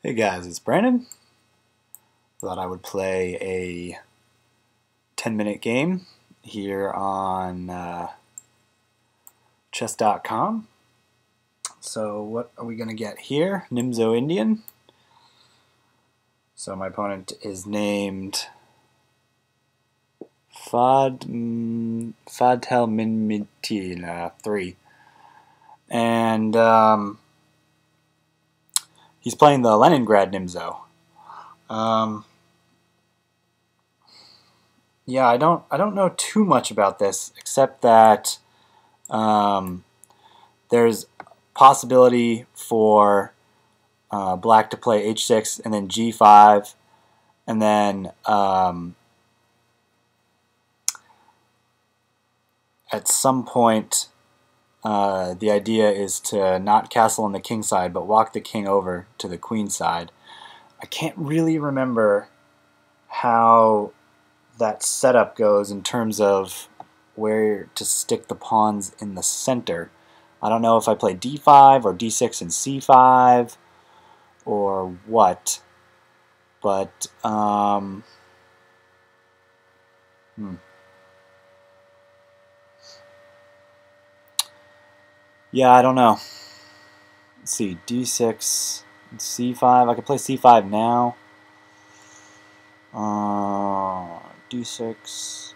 Hey guys, it's Brandon. Thought I would play a 10-minute game here on chess.com. So what are we going to get here? Nimzo Indian. So my opponent is named Fadel Minmitina 3. And he's playing the Leningrad Nimzo. Yeah, I don't know too much about this except that there's possibility for black to play h6 and then g5, and then at some point the idea is to not castle on the king side but walk the king over to the queen side. I can't really remember how that setup goes in terms of where to stick the pawns in the center. I don't know if I play d5 or d6 and c5 or what, but yeah, I don't know. Let's see, d6 and c5. I could play c5 now. d6.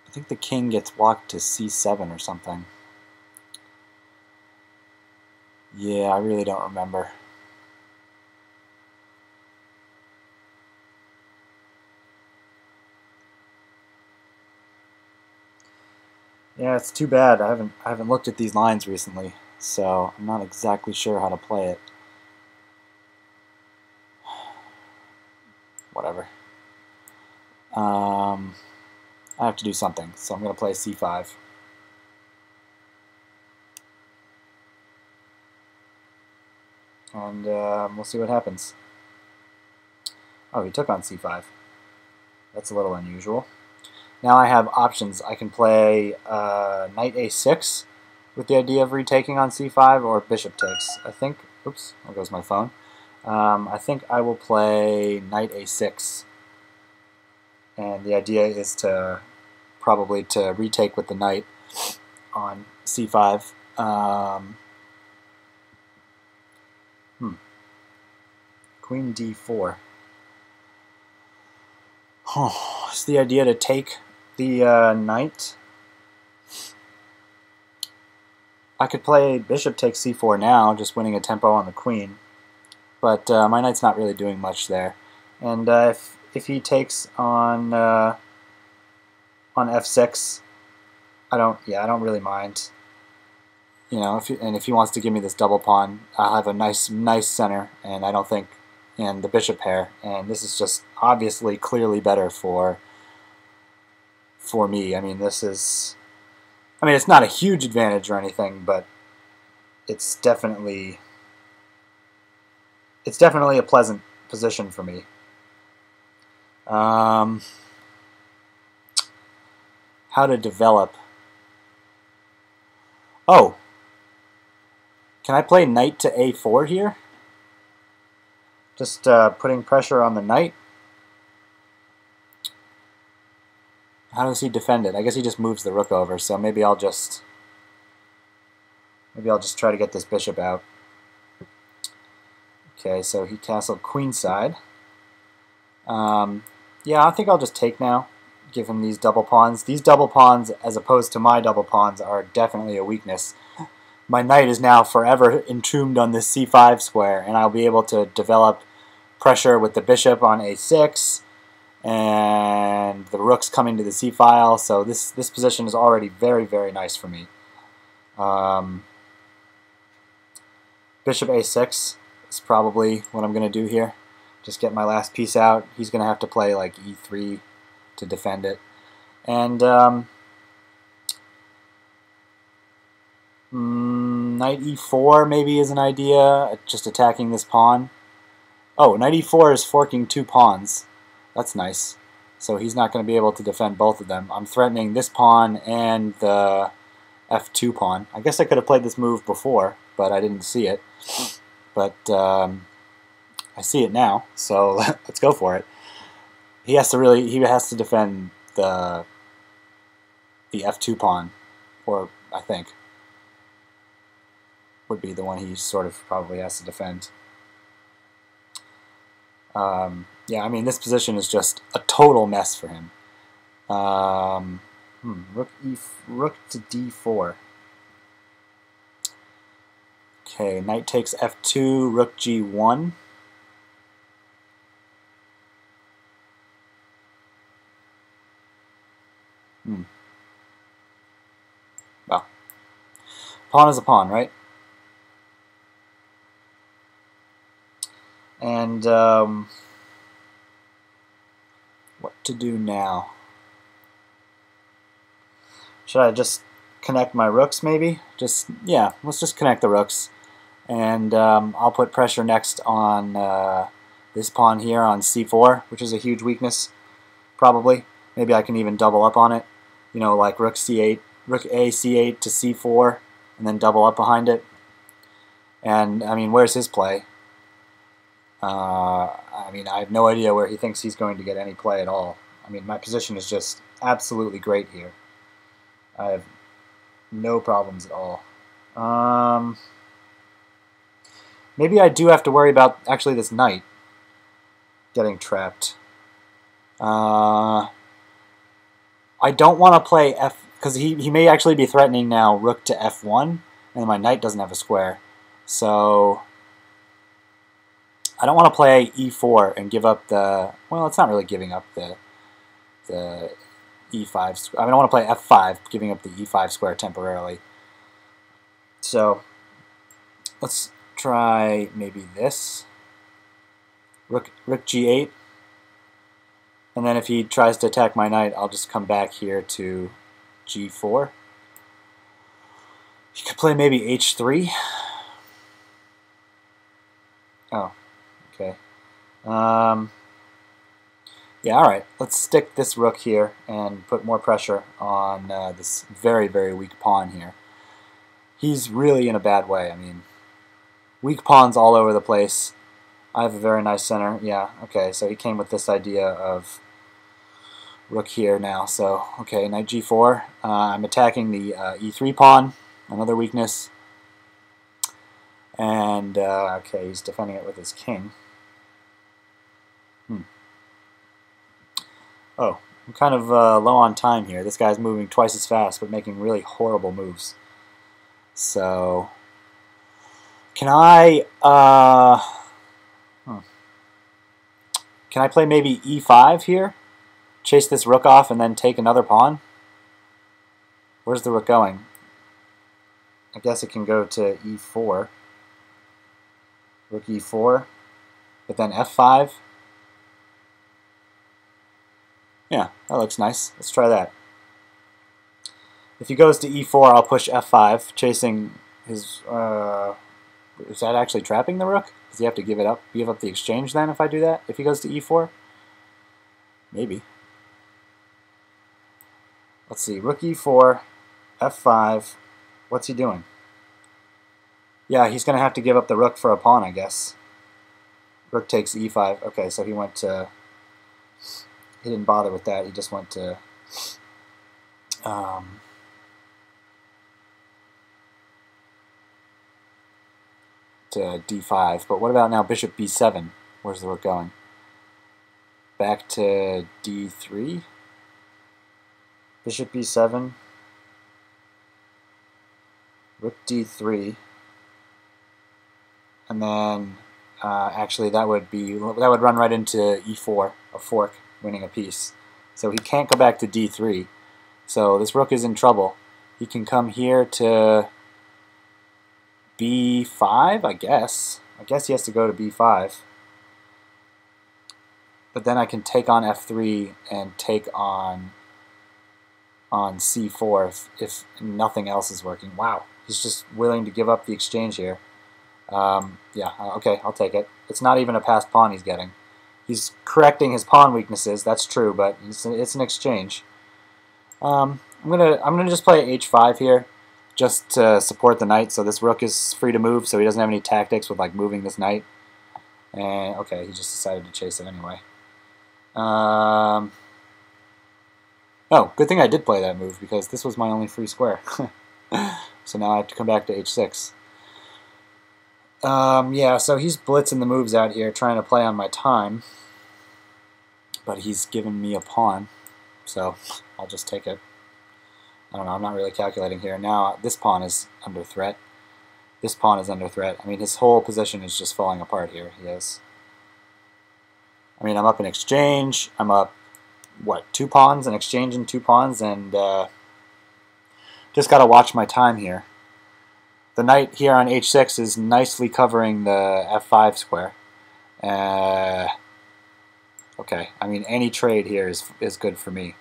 I think the king gets walked to c7 or something. Yeah, I really don't remember. Yeah, it's too bad. I haven't looked at these lines recently, so I'm not exactly sure how to play it. Whatever. I have to do something, so I'm going to play c5. And we'll see what happens. Oh, he took on c5. That's a little unusual. Now I have options. I can play knight a6 with the idea of retaking on c5, or bishop takes. I think, oops, there goes my phone. I think I will play knight a6. And the idea is to probably to retake with the knight on c5. Queen d4. Oh, it's the idea to take the knight. I could play bishop takes c4 now, just winning a tempo on the queen. But my knight's not really doing much there. And if he takes on f6, I don't really mind. You know, if he wants to give me this double pawn, I have a nice center, and I don't think, and the bishop pair, and this is just obviously clearly better for me. I mean, it's not a huge advantage or anything, but it's definitely a pleasant position for me. How to develop? Oh, can I play knight to a4 here? Just putting pressure on the knight. How does he defend it? I guess he just moves the rook over, so maybe I'll just try to get this bishop out. Okay, so he castled queenside. Yeah, I think I'll just take now, give him these double pawns. These double pawns, as opposed to my double pawns, are definitely a weakness. My knight is now forever entombed on this c5 square, and I'll be able to develop pressure with the bishop on a6, and the rook's coming to the c file, so this position is already very, very nice for me. Bishop a6 is probably what I'm going to do here. Just get my last piece out. He's going to have to play like e3 to defend it. And knight e4 maybe is an idea, just attacking this pawn. Oh, knight e4 is forking two pawns. That's nice. So he's not going to be able to defend both of them. I'm threatening this pawn and the f2 pawn. I guess I could have played this move before, but I didn't see it. but I see it now, so let's go for it. He has to defend the f2 pawn, or I think would be the one he sort of probably has to defend. Yeah, I mean, this position is just a total mess for him. Rook to d4. Okay, knight takes f2, rook g1. Well, pawn is a pawn, right? And what to do now? Should I just connect my rooks, maybe? Yeah, let's just connect the rooks. And I'll put pressure next on this pawn here on c4, which is a huge weakness, probably. Maybe I can even double up on it. You know, like rook c8, rook a c8 to c4, and then double up behind it. And, I mean, where's his play? I mean, I have no idea where he thinks he's going to get any play at all. I mean, my position is just absolutely great here. I have no problems at all. Maybe I do have to worry about, actually, this knight getting trapped. I don't want to play f... because he may actually be threatening now rook to f1, and my knight doesn't have a square. So I don't want to play e4 and give up the... well, it's not really giving up the e5... I mean, I want to play f5, giving up the e5 square temporarily. So let's try maybe this. Rook g8. And then if he tries to attack my knight, I'll just come back here to g4. You could play maybe h3. Oh, okay. Yeah, alright. Let's stick this rook here and put more pressure on this very, very weak pawn here. He's really in a bad way. I mean, weak pawns all over the place. I have a very nice center. Yeah, okay, so he came with this idea of rook here now. So, okay, knight g4. I'm attacking the e3 pawn, another weakness. And, okay, he's defending it with his king. Oh, I'm kind of low on time here. This guy's moving twice as fast, but making really horrible moves. So, can I play maybe e5 here? Chase this rook off and then take another pawn? Where's the rook going? I guess it can go to e4. Rook e4, but then f5. Yeah, that looks nice. Let's try that. If he goes to e4, I'll push f5, chasing his... is that actually trapping the rook? Does he have to give it up? Give up the exchange then if I do that? If he goes to e4? Maybe. Let's see. Rook e4, f5. What's he doing? Yeah, he's going to have to give up the rook for a pawn, I guess. Rook takes e5. Okay, so he went to... he didn't bother with that. He just went to... to d5. But what about now bishop b7? Where's the rook going? Back to d3? Bishop b7. Rook d3. And then actually that would run right into e4, a fork, winning a piece. So he can't go back to d3. So this rook is in trouble. He can come here to b5, I guess. I guess he has to go to b5. But then I can take on f3 and take on c4 if nothing else is working. Wow, he's just willing to give up the exchange here. Yeah, okay, I'll take it. It's not even a passed pawn he's getting. He's correcting his pawn weaknesses, that's true, but it's an exchange. I'm gonna just play h5 here. just to support the knight, so this rook is free to move, so he doesn't have any tactics with like moving this knight. And okay, he just decided to chase it anyway. Oh, good thing I did play that move, because this was my only free square. So now I have to come back to h6. Yeah, so he's blitzing the moves out here, trying to play on my time. But he's given me a pawn, so I'll just take it. I don't know, I'm not really calculating here. Now, this pawn is under threat. This pawn is under threat. I mean, his whole position is just falling apart here. He is. I mean, I'm up in exchange. I'm up, what, 2 pawns, and exchanging 2 pawns, and just got to watch my time here. The knight here on h6 is nicely covering the f5 square. Okay, I mean, any trade here is good for me.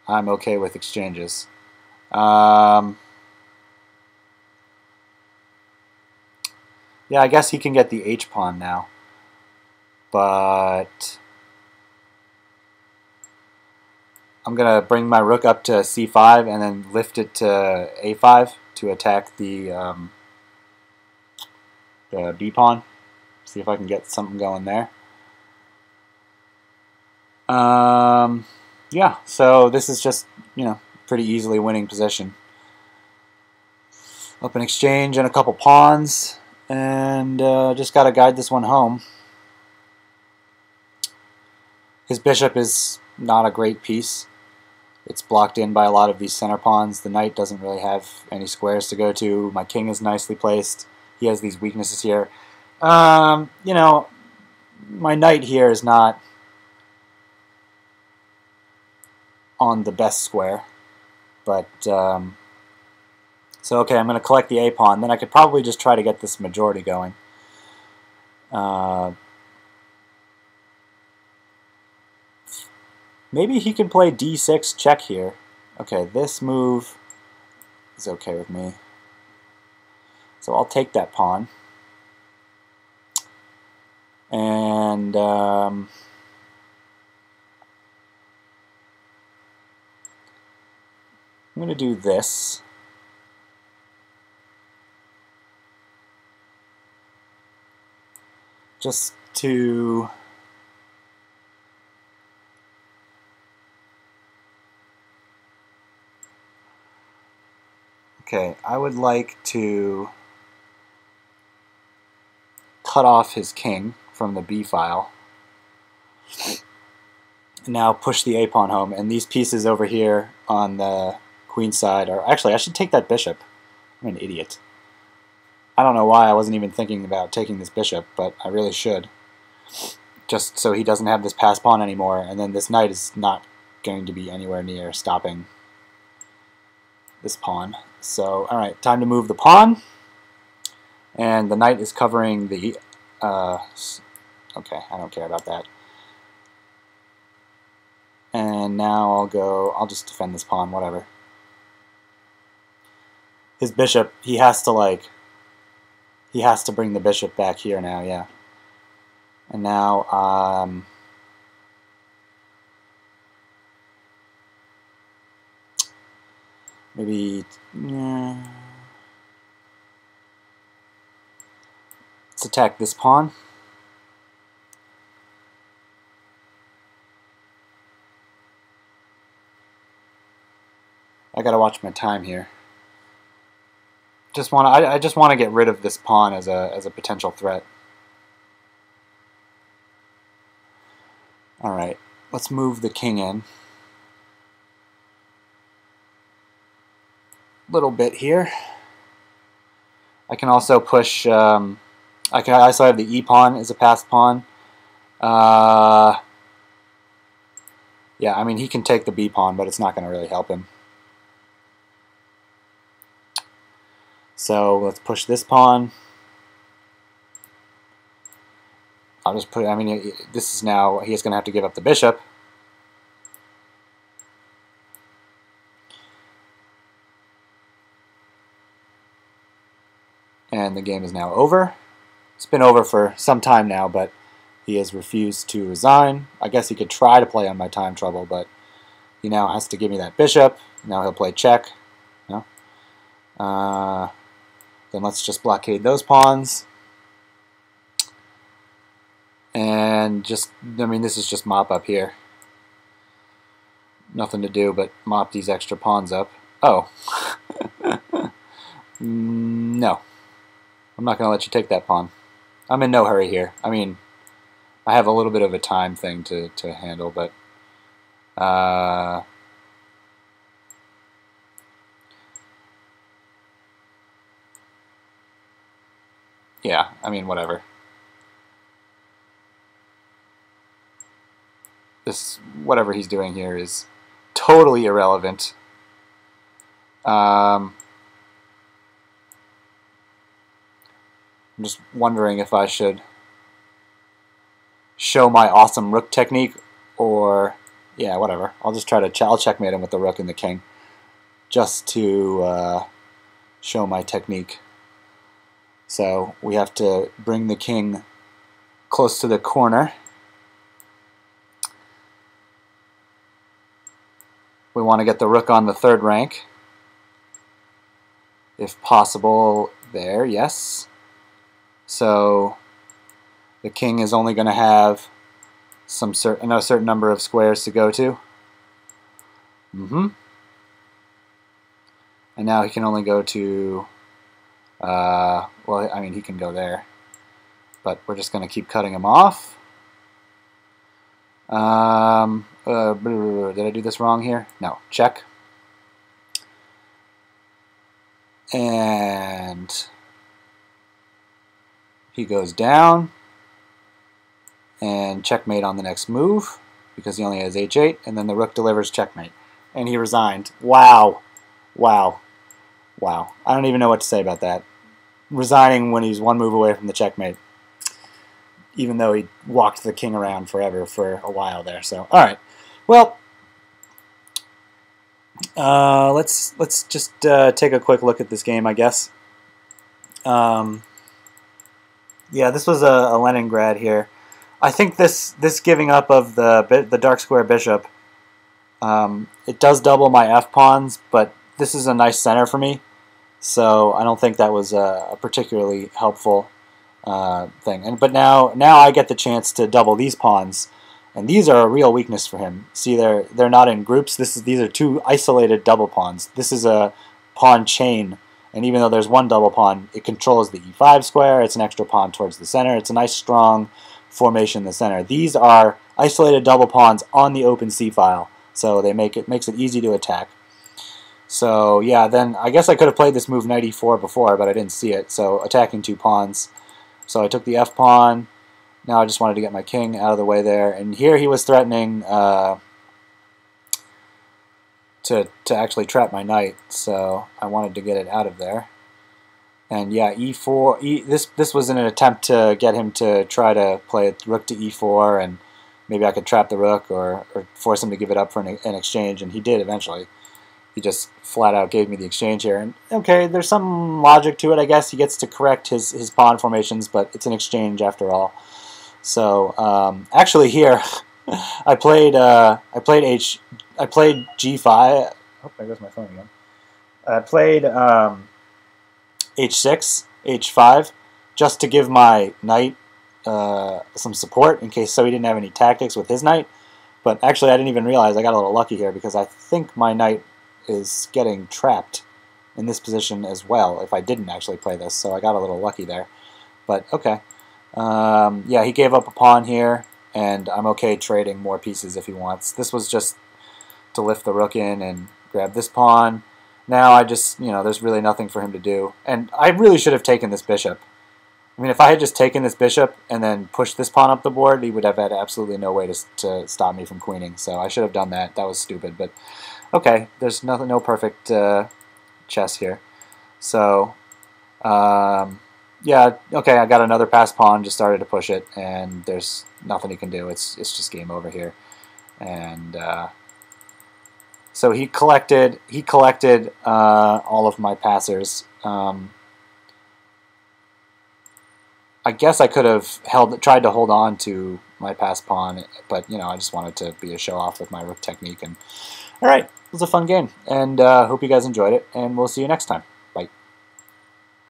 I'm okay with exchanges. Yeah, I guess he can get the h-pawn now. But I'm going to bring my rook up to c5 and then lift it to a5 to attack the b-pawn. See if I can get something going there. Yeah, so this is just, you know, pretty easily winning position. Up in exchange and a couple pawns, and just got to guide this one home. His bishop is not a great piece. It's blocked in by a lot of these center pawns. The knight doesn't really have any squares to go to. My king is nicely placed. He has these weaknesses here. You know, my knight here is not on the best square, but so okay, I'm going to collect the a pawn. Then I could probably just try to get this majority going. Maybe he can play d6 check here. Okay, this move is okay with me, so I'll take that pawn. And I'm going to do this. Just to okay, I would like to cut off his king from the b file. Now push the a pawn home, and these pieces over here on the queen side are actually, I should take that bishop. I'm an idiot. I don't know why I wasn't even thinking about taking this bishop, but I really should. Just so he doesn't have this pass pawn anymore, and then this knight is not going to be anywhere near stopping this pawn. So, alright, time to move the pawn. And the knight is covering the... okay, I don't care about that. And now I'll just defend this pawn, whatever. His bishop, he has to bring the bishop back here now, yeah. And now, maybe, let's attack this pawn. I gotta watch my time here. I just want to get rid of this pawn as a potential threat. All right, let's move the king in. Little bit here. I can also push. I also have the e pawn as a passed pawn. Yeah, I mean he can take the b pawn, but it's not going to really help him. So let's push this pawn. I'll just put, I mean, this is now, he's going to have to give up the bishop. And the game is now over. It's been over for some time now, but he has refused to resign. I guess he could try to play on my time trouble, but he now has to give me that bishop. Now he'll play check. No? Then let's just blockade those pawns. And just, I mean, this is just mop up here. Nothing to do but mop these extra pawns up. Oh. No. I'm not going to let you take that pawn. I'm in no hurry here. I mean, I have a little bit of a time thing to handle, but yeah, I mean, whatever. Whatever he's doing here is totally irrelevant. I'm just wondering if I should show my awesome rook technique, or yeah, whatever. I'll just try to I'll checkmate him with the rook and the king, just to show my technique. So we have to bring the king close to the corner. We want to get the rook on the third rank, if possible. There, yes. So the king is only going to have a certain number of squares to go to. And now he can only go to, well, I mean, he can go there, but we're just going to keep cutting him off. Did I do this wrong here? No. Check. And he goes down. And checkmate on the next move, because he only has h8. And then the rook delivers checkmate. And he resigned. Wow. Wow. Wow. I don't even know what to say about that. Resigning when he's one move away from the checkmate, even though he walked the king around forever for a while there. So, all right. Well, let's just take a quick look at this game, I guess. Yeah, this was a Leningrad here. I think this giving up of the dark square bishop, it does double my f pawns, but this is a nice center for me, so I don't think that was a particularly helpful thing. But now I get the chance to double these pawns, and these are a real weakness for him. See, they're not in groups. These are two isolated double pawns. This is a pawn chain, and even though there's one double pawn, it controls the e5 square. It's an extra pawn towards the center. It's a nice strong formation in the center. These are isolated double pawns on the open c file, so makes it easy to attack. So yeah, then I guess I could have played this move knight e4 before, but I didn't see it. So attacking two pawns. So I took the f pawn. Now I just wanted to get my king out of the way there. And here he was threatening to actually trap my knight. So I wanted to get it out of there. And yeah, e4. This was in an attempt to get him to try to play rook to e4, and maybe I could trap the rook or force him to give it up for an exchange. And he did eventually. He just flat out gave me the exchange here. And okay, there's some logic to it, I guess. He gets to correct his pawn formations, but it's an exchange after all. So actually here, I played g5. Oh, there goes my phone again. I played h6, h5, just to give my knight some support in case so he didn't have any tactics with his knight. But actually, I didn't even realize I got a little lucky here, because I think my knight is getting trapped in this position as well if I didn't actually play this, so I got a little lucky there. But okay. Yeah, he gave up a pawn here, and I'm okay trading more pieces if he wants. This was just to lift the rook in and grab this pawn. Now I just, there's really nothing for him to do. And I really should have taken this bishop. I mean, if I had just taken this bishop and then pushed this pawn up the board, he would have had absolutely no way to stop me from queening. So I should have done that. That was stupid, but okay, there's no perfect chess here. So, yeah, okay, I got another passed pawn, just started to push it, and there's nothing he can do. It's just game over here. And so he collected all of my passers. I guess I could have tried to hold on to my passed pawn, but I just wanted to be a show off with my rook technique. And all right, it was a fun game, and hope you guys enjoyed it, and we'll see you next time.